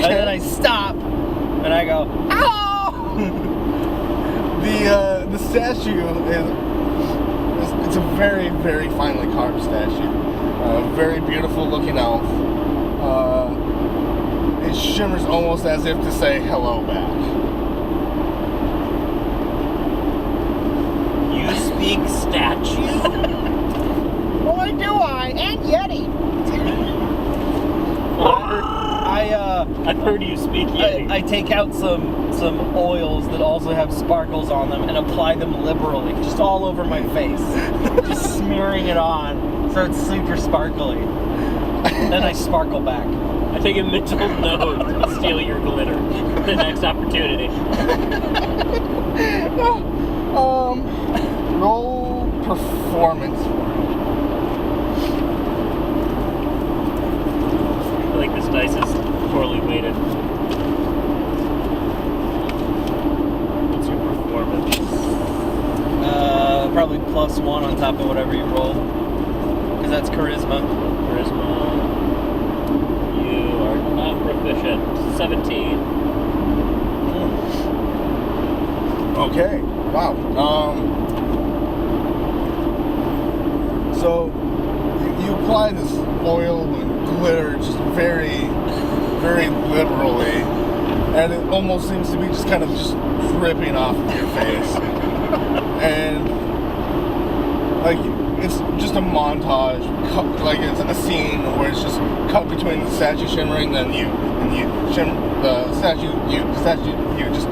And then I stop, and I go, ow! The statue it's a very, very finely carved statue. Very beautiful looking elf. It shimmers almost as if to say hello back. You speak statue? Boy, do I! And Yeti! I've heard you speak Yeti. I take out some oils that also have sparkles on them and apply them liberally, just all over my face. Just smearing it on so it's super sparkly. Then I sparkle back. I take a mental note to steal your glitter. The next opportunity. Roll performance. I feel like this dice is poorly weighted. What's your performance? Probably +1 on top of whatever you roll. Because that's charisma. You are not proficient. 17. Okay. Wow. So you apply this oil and glitter just very, very liberally, and it almost seems to be just kind of just dripping off of your face. And like it's just a montage, like it's a scene where it's just cut between the statue shimmering, then you shimmer the statue, you just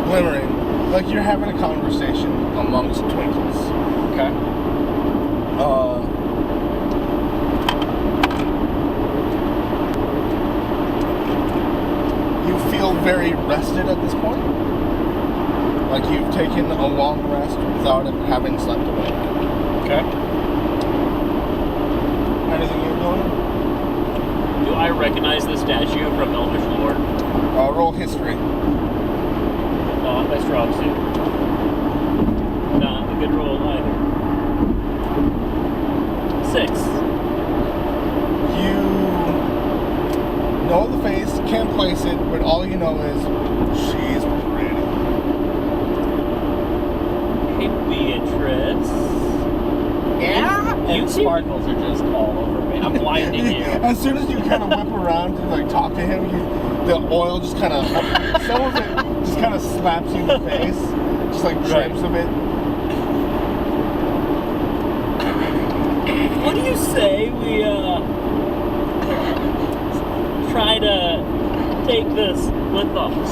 glimmering, like you're having a conversation amongst twinkles. Okay. You feel very rested at this point. Like you've taken a long rest without having slept awake. Okay. Anything you're doing? Do I recognize the statue from Elvish lore? Roll history. Not my strong suit. Not a good roll either. 6. You know the face, can't place it, but all you know is she's pretty. Hey, Beatrice. Yeah? And sparkles are just all over me. I'm blinding you. As soon as you kind of whip around to like talk to him, the oil just kind of, some of it just kind of slaps you in the face, just like drips a bit. What do you say we try to take this with us?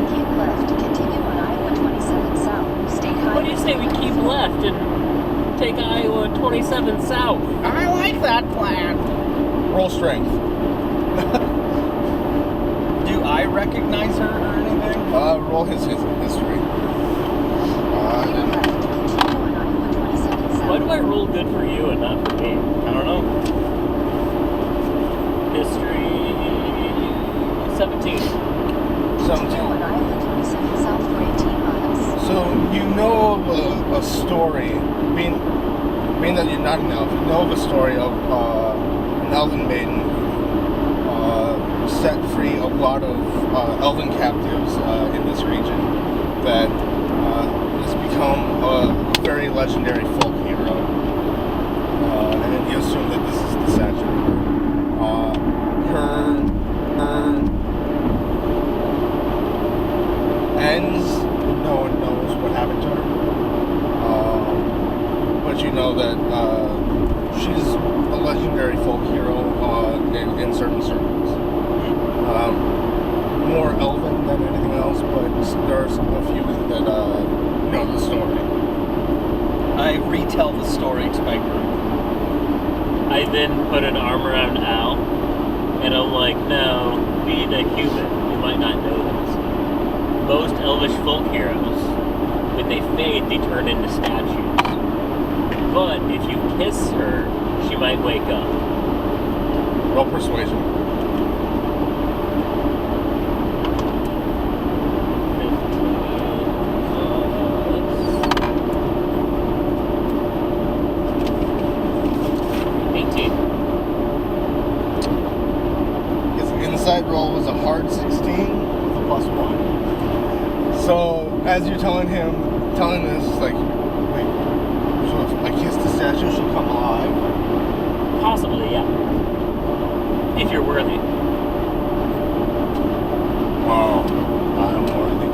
Keep left, continue on I-127 south, stay high. What do you say we keep left and take Iowa 27 south? I like that plan. Roll strength. Do I recognize her or anything? Roll his history. Keep left, continue on I-127 south. Why do I roll good for you and not for me? I don't know. History 17. Continue on I-127 south for 18 miles. So you know of a story, being that you're not an elf, you know of a story of an elven maiden who set free a lot of elven captives in this region that has become a very legendary folk hero. And you assume that this is the statue of her. Her ends, no one knows what happened to her. But you know that she's a legendary folk hero in certain circles. More elven than anything else, but there's a few that know the story. I retell the story to my group. I then put an arm around Al, and I'm like, now, being a human, you might not know this. Most elvish folk heroes, when they fade, they turn into statues. But if you kiss her, she might wake up. Roll persuasion. 18. So as you're telling this, like, wait, so if I kiss the statue, she'll come alive? Possibly, yeah. If you're worthy. Oh, I'm worthy.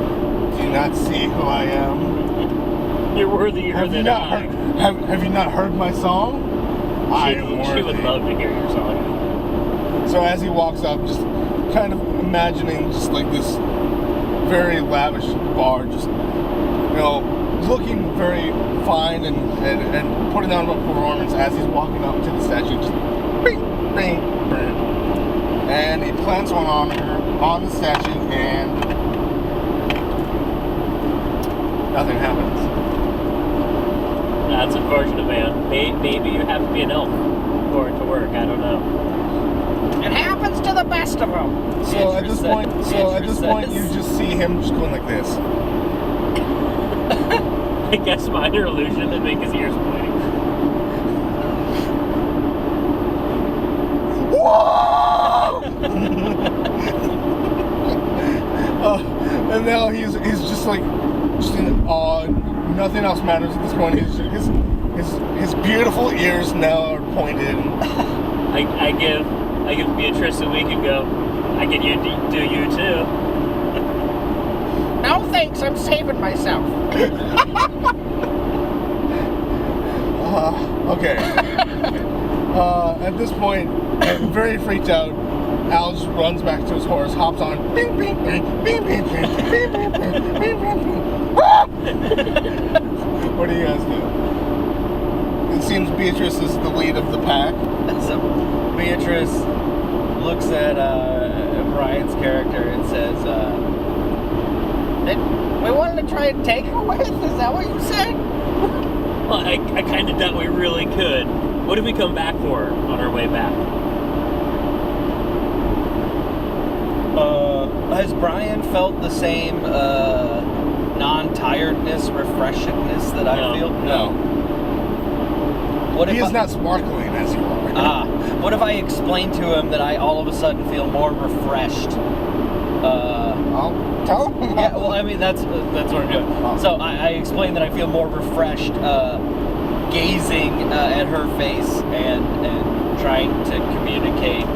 Do you not see who I am? You're worthier Have you than not I. heard? Have you not heard my song? I am worthy. She would love to hear your song. So as he walks up, just kind of imagining just like this very lavish bar, just, you know, looking very fine and putting on a performance as he's walking up to the statue, just bing, bing, bing. And he plants one on her, on the statue, and nothing happens. That's unfortunate, man. Maybe you have to be an elf for it to work. I don't know. It happens to the best of them. So at this point, you just see him just going like this. I guess minor illusion that make his ears bleeding. Whoa! And now he's just like, just in awe. Nothing else matters at this point. His beautiful ears now are pointed. I give Beatrice a week and go, I can do you too. No thanks, I'm saving myself. Okay. At this point, very freaked out, Al just runs back to his horse, hops on, bing, bing, bing, bing, bing, bing, bing, bing, bing, bing, bing, bing. What do you guys do? It seems Beatrice is the lead of the pack. So Beatrice looks at Brian's character and says, we wanted to try and take her with? Is that what you said? Well, I kind of doubt we really could. What did we come back for on our way back? Has Brian felt the same non-tiredness, refreshedness that I feel? No. What if He is not sparkling as you are. What if I explain to him that I all of a sudden feel more refreshed? I'll tell him. Yeah, well, I mean, that's what I'm doing. So I explain that I feel more refreshed gazing at her face and trying to communicate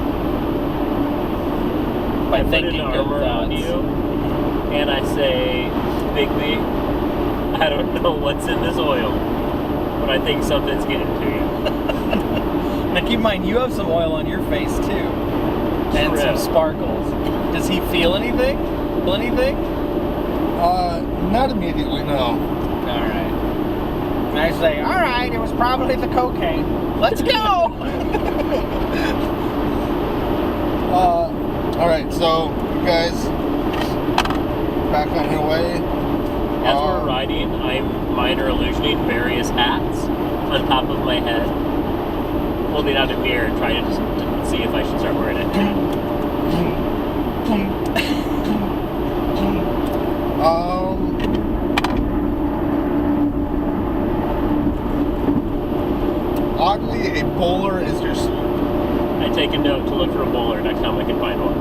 by thinking put an good armor on thoughts. you, and I say, Bigby, I don't know what's in this oil, but I think something's getting to you. Now keep in mind, you have some oil on your face too, and True. some sparkles. Does he feel anything? Feel anything? Not immediately, no. All right. And I say, all right, it was probably the cocaine. Let's go. All right, so you guys back on your way. As we're riding, I'm minor illusioning various hats on top of my head, holding out a mirror, trying to see if I should start wearing a hat. Oddly, a bowler is your suit. I take a note to look for a bowler next time I can find one.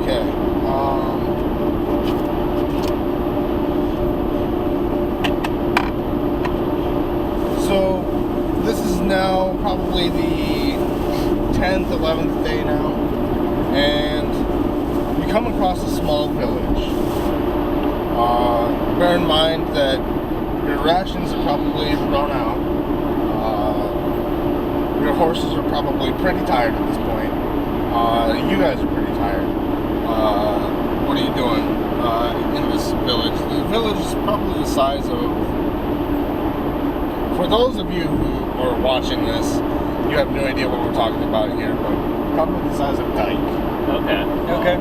Okay. So this is now probably the 10th, 11th day now, and you come across a small village. Bear in mind that your rations are probably run out. Your horses are probably pretty tired at this point. You guys are pretty tired. What are you doing in this village? The village is probably the size of... For those of you who are watching this, you have no idea what we're talking about here, but probably the size of Dyke. Okay.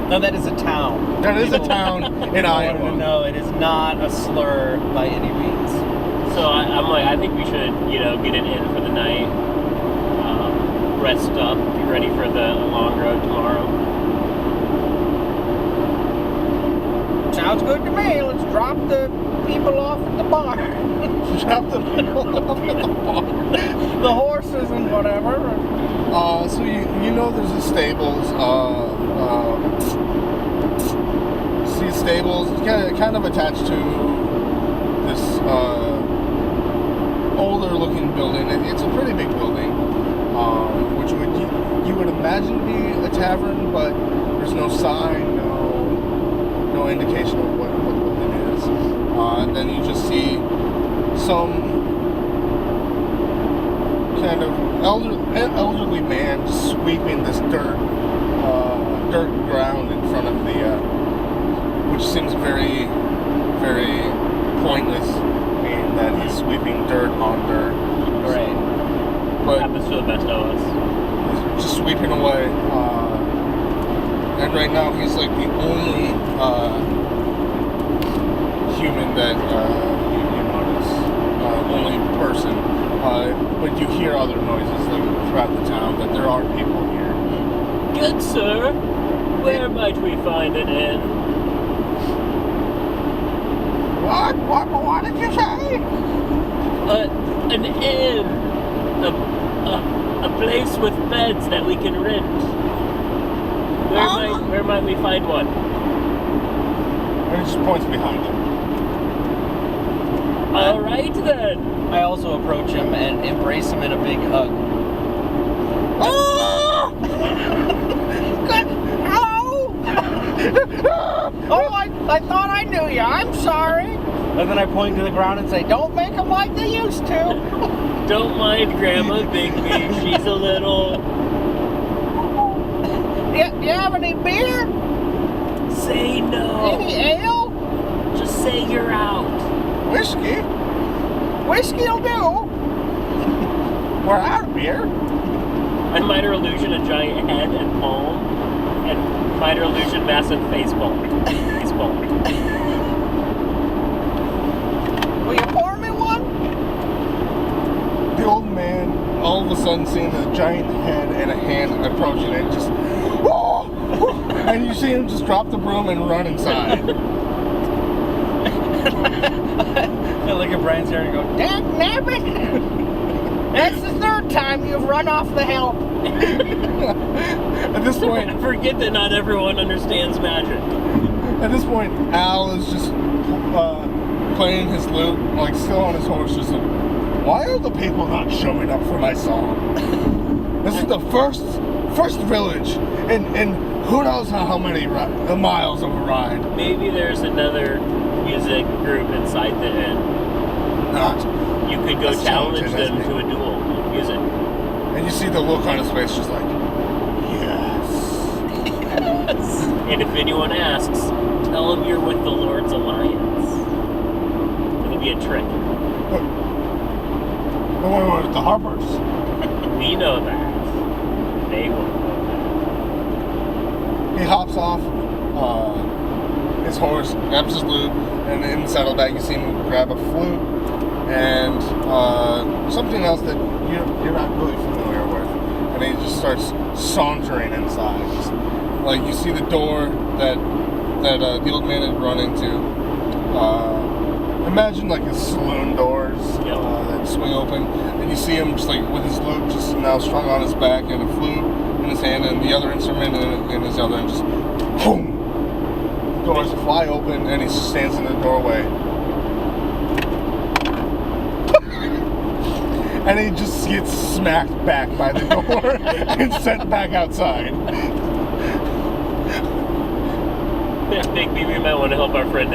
No, that is a town. That is a town in Iowa. No, it is not a slur by any means. So I'm like, I think we should, get it in for the night, rest up, be ready for the long road tomorrow. Sounds good to me. Let's drop the people off at the bar. Drop the people off at the bar. The horses and whatever. So you know there's a stables. stables, kind of attached to this older looking building. It's a pretty big building, which you would imagine to be a tavern, but there's no sign, no indication of what the building is. And then you just see some kind of elderly man just sweeping this dirt ground in front of the, which seems very, very pointless, in that he's sweeping dirt on dirt. Right. But Happens to the best of us. he's just sweeping away, and right now he's like the only human that you notice, only person. But you hear other noises like throughout the town that there are people here. Good sir, where might we find an inn? What did you say? An inn, a place with beds that we can rent. Where might we find one? And he just points behind him. All right then. I also approach him and embrace him in a big hug. Oh! Good. Hello. Oh, I thought I knew you. I'm sorry. And then I point to the ground and say, "Don't make them like they used to." Don't mind Grandma Bigby. She's a little. You have any beer? Say no. Any ale? Just say you're out. Whiskey? Whiskey'll do. We're out of beer. And minor illusion, a giant head and palm. And minor illusion, massive face ball. Will you pour me one? The old man, all of a sudden, seeing a giant head and a hand approaching it, just, whoa! And you see him just drop the broom and run inside. I look at Brian's hair and go, "Dad, nabbit! That's the third time you've run off the help." At this point, Forget that not everyone understands magic. At this point, Al is just playing his lute, like still on his horse, just like, why are the people not showing up for my song? This is the first village, and who knows how many miles of a ride. Maybe there's another music group inside the inn. Not. You could go As challenge talented as them me. to a duel of music. And you see the look on his face, just like, yes. And if anyone asks, tell them you're with the Lord's Alliance. It'll be a trick. The one with the Harpers. We know that. They will know He hops off his horse, grabs his lute, and in the saddlebag you see him grab a flute and something else that you're not really familiar with. And he just starts sauntering inside. Just, like you see the door that the old man had run into. Imagine like his saloon doors that swing open, and you see him just like with his lute just now strung on his back and a flute in his hand and the other instrument in his other, and just boom, doors fly open and he stands in the doorway. And he just gets smacked back by the door and sent back outside. that. Big B, we might want to help our friend